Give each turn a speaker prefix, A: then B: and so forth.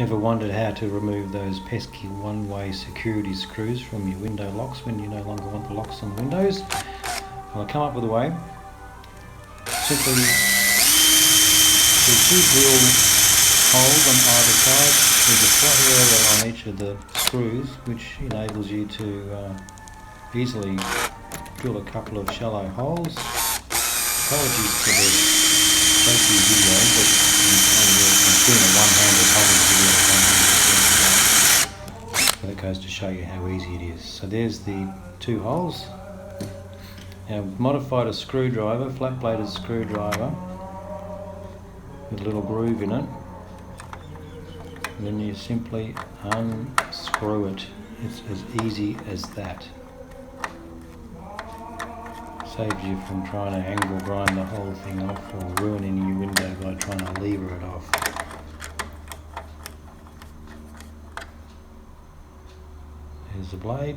A: Ever wondered how to remove those pesky one-way security screws from your window locks when you no longer want the locks on the windows? Well, I come up with a way. Simply do 2 drill holes on either side. There's a flat area on each of the screws which enables you to easily drill a couple of shallow holes. Apologies for the shaky video, but I'm doing a one-handed holding video. So that goes to show you how easy it is. So there's the 2 holes. Now we've modified a screwdriver, flat-bladed screwdriver, with a little groove in it. And then you simply unscrew it. It's as easy as that. Saves you from trying to angle grind the whole thing off or ruining your window by trying to lever it off. There's the blade.